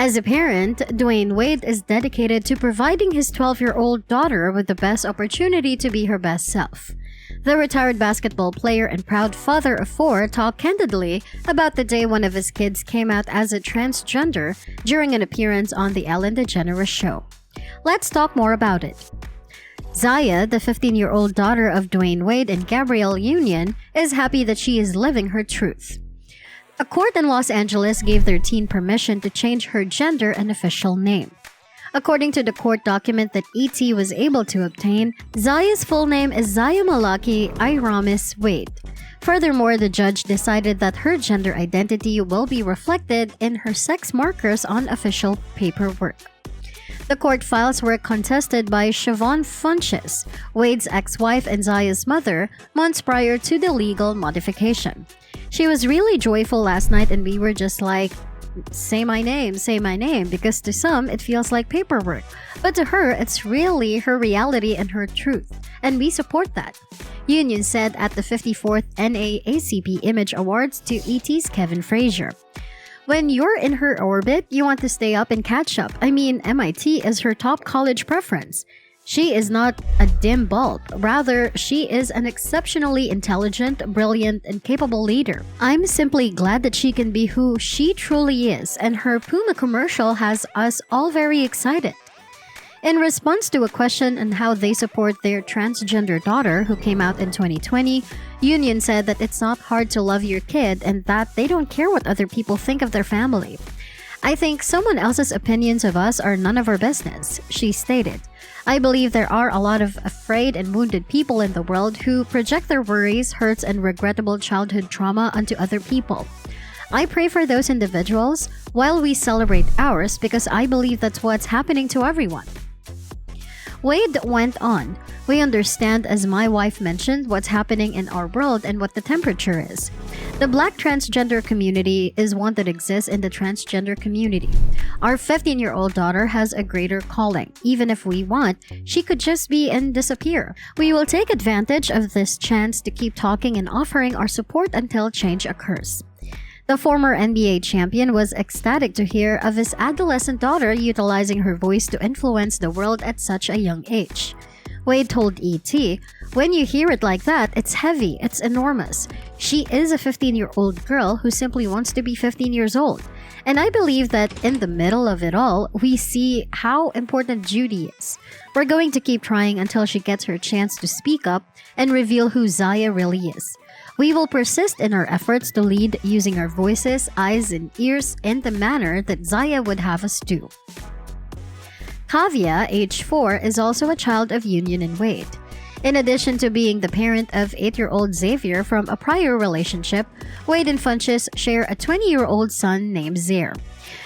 As a parent, Dwyane Wade is dedicated to providing his 12-year-old daughter with the best opportunity to be her best self. The retired basketball player and proud father of 4 talked candidly about the day one of his kids came out as a transgender during an appearance on The Ellen DeGeneres Show. Let's talk more about it. Zaya, the 15-year-old daughter of Dwyane Wade and Gabrielle Union, is happy that she is living her truth. A court in Los Angeles gave their teen permission to change her gender and official name. According to the court document that ET was able to obtain, Zaya's full name is Zaya Malaki Iramis Wade. Furthermore, the judge decided that her gender identity will be reflected in her sex markers on official paperwork. The court files were contested by Siobhan Funches, Wade's ex-wife and Zaya's mother, months prior to the legal modification. She was really joyful last night and we were just like, say my name, because to some it feels like paperwork. But to her, it's really her reality and her truth. And we support that. Union said at the 54th NAACP Image Awards to ET's Kevin Frazier. When you're in her orbit, you want to stay up and catch up. I mean, MIT is her top college preference. She is not a dim bulb. Rather, she is an exceptionally intelligent, brilliant, and capable leader. I'm simply glad that she can be who she truly is, and her Puma commercial has us all very excited. In response to a question on how they support their transgender daughter, who came out in 2020, Union said that it's not hard to love your kid and that they don't care what other people think of their family. I think someone else's opinions of us are none of our business, she stated. I believe there are a lot of afraid and wounded people in the world who project their worries, hurts, and regrettable childhood trauma onto other people. I pray for those individuals while we celebrate ours because I believe that's what's happening to everyone. Wade went on, "We understand, as my wife mentioned, what's happening in our world and what the temperature is. The Black transgender community is one that exists in the transgender community. Our 15-year-old daughter has a greater calling. Even if we want, she could just be and disappear. We will take advantage of this chance to keep talking and offering our support until change occurs." The former NBA champion was ecstatic to hear of his adolescent daughter utilizing her voice to influence the world at such a young age. Wade told ET, "When you hear it like that, it's heavy, it's enormous. She is a 15-year-old girl who simply wants to be 15 years old. And I believe that in the middle of it all, we see how important Judy is. We're going to keep trying until she gets her chance to speak up and reveal who Zaya really is. We will persist in our efforts to lead using our voices, eyes, and ears in the manner that Zaya would have us do." Kavya, age 4, is also a child of Union and Wade. In addition to being the parent of 8-year-old Xavier from a prior relationship, Wade and Funches share a 20-year-old son named Zaire.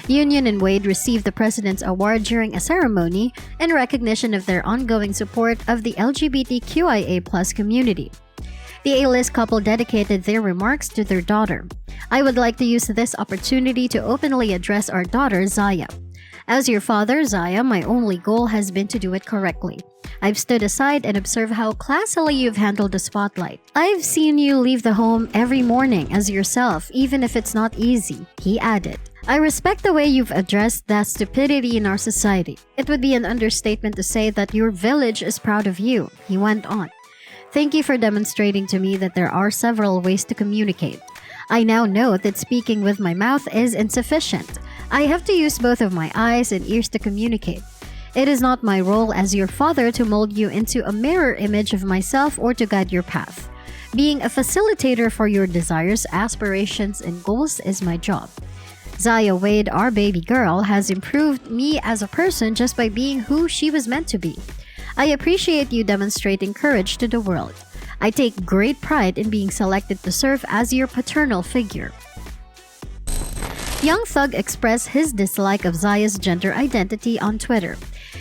Union and Wade received the President's Award during a ceremony in recognition of their ongoing support of the LGBTQIA+ community. The A-list couple dedicated their remarks to their daughter. "I would like to use this opportunity to openly address our daughter, Zaya. As your father, Zaya, my only goal has been to do it correctly. I've stood aside and observed how classily you've handled the spotlight. I've seen you leave the home every morning as yourself, even if it's not easy," he added. "I respect the way you've addressed that stupidity in our society. It would be an understatement to say that your village is proud of you," he went on. "Thank you for demonstrating to me that there are several ways to communicate. I now know that speaking with my mouth is insufficient. I have to use both of my eyes and ears to communicate. It is not my role as your father to mold you into a mirror image of myself or to guide your path. Being a facilitator for your desires, aspirations, and goals is my job. Zaya Wade, our baby girl, has improved me as a person just by being who she was meant to be. I appreciate you demonstrating courage to the world. I take great pride in being selected to serve as your paternal figure." Young Thug expressed his dislike of Zaya's gender identity on Twitter.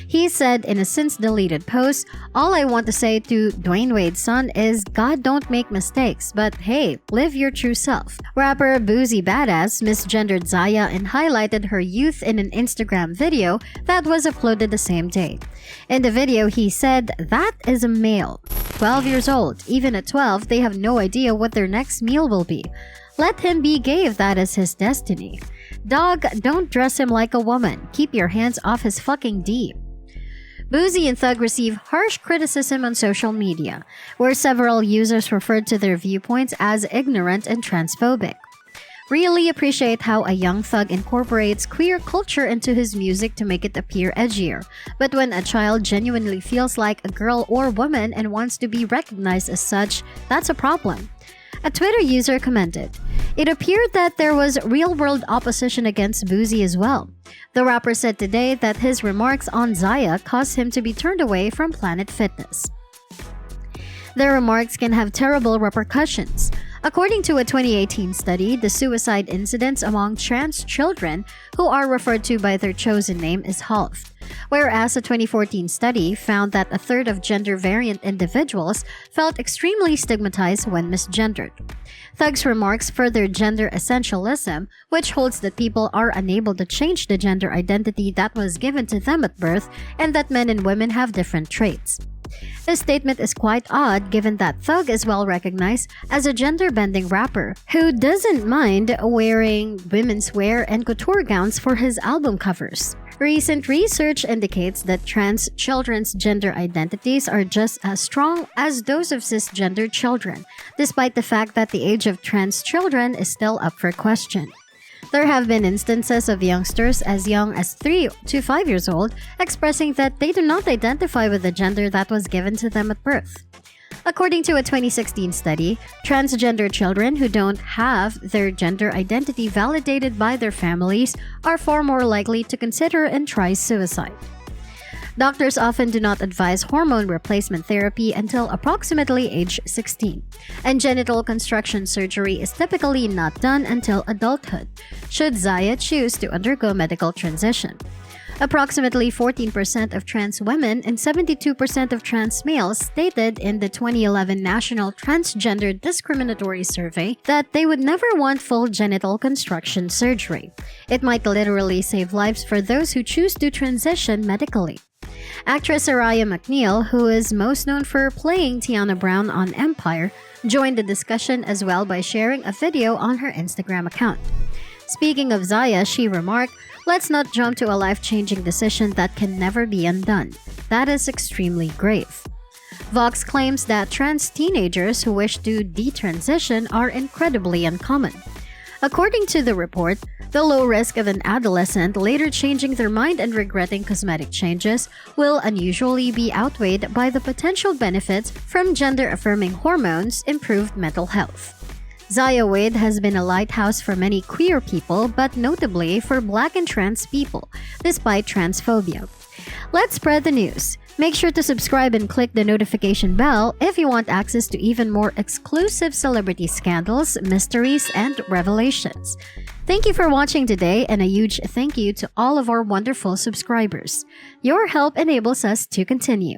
He said in a since-deleted post, "All I want to say to Dwyane Wade's son is, God don't make mistakes, but hey, live your true self." Rapper Boozy Badass misgendered Zaya and highlighted her youth in an Instagram video that was uploaded the same day. In the video, he said, "That is a male. 12 years old. Even at 12, they have no idea what their next meal will be. Let him be gay if that is his destiny. Dog, don't dress him like a woman. Keep your hands off his fucking D. Boosie and Thug receive harsh criticism on social media, where several users referred to their viewpoints as ignorant and transphobic. Really appreciate how a young Thug incorporates queer culture into his music to make it appear edgier. But when a child genuinely feels like a girl or woman and wants to be recognized as such, that's a problem. A Twitter user commented, "It appeared that there was real-world opposition against Boosie as well. The rapper said today that his remarks on Zaya caused him to be turned away from Planet Fitness. Their remarks can have terrible repercussions. According to a 2018 study, the suicide incidence among trans children who are referred to by their chosen name is halved, whereas a 2014 study found that a third of gender-variant individuals felt extremely stigmatized when misgendered. Thug's remarks further gender essentialism, which holds that people are unable to change the gender identity that was given to them at birth and that men and women have different traits. This statement is quite odd given that Thug is well recognized as a gender-bending rapper who doesn't mind wearing women's wear and couture gowns for his album covers. Recent research indicates that trans children's gender identities are just as strong as those of cisgender children, despite the fact that the age of trans children is still up for question. There have been instances of youngsters as young as 3 to 5 years old expressing that they do not identify with the gender that was given to them at birth. According to a 2016 study, transgender children who don't have their gender identity validated by their families are far more likely to consider and try suicide. Doctors often do not advise hormone replacement therapy until approximately age 16, and genital construction surgery is typically not done until adulthood, should Zaya choose to undergo medical transition. Approximately 14% of trans women and 72% of trans males stated in the 2011 National Transgender Discriminatory Survey that they would never want full genital construction surgery. It might literally save lives for those who choose to transition medically. Actress Araya McNeil, who is most known for playing Tiana Brown on Empire, joined the discussion as well by sharing a video on her Instagram account. Speaking of Zaya, she remarked, "Let's not jump to a life-changing decision that can never be undone. That is extremely grave." Vox claims that trans teenagers who wish to detransition are incredibly uncommon. According to the report, the low risk of an adolescent later changing their mind and regretting cosmetic changes will unusually be outweighed by the potential benefits from gender-affirming hormones, improved mental health. Dwyane Wade has been a lighthouse for many queer people, but notably for Black and trans people, despite transphobia. Let's spread the news. Make sure to subscribe and click the notification bell if you want access to even more exclusive celebrity scandals, mysteries, and revelations. Thank you for watching today, and a huge thank you to all of our wonderful subscribers. Your help enables us to continue.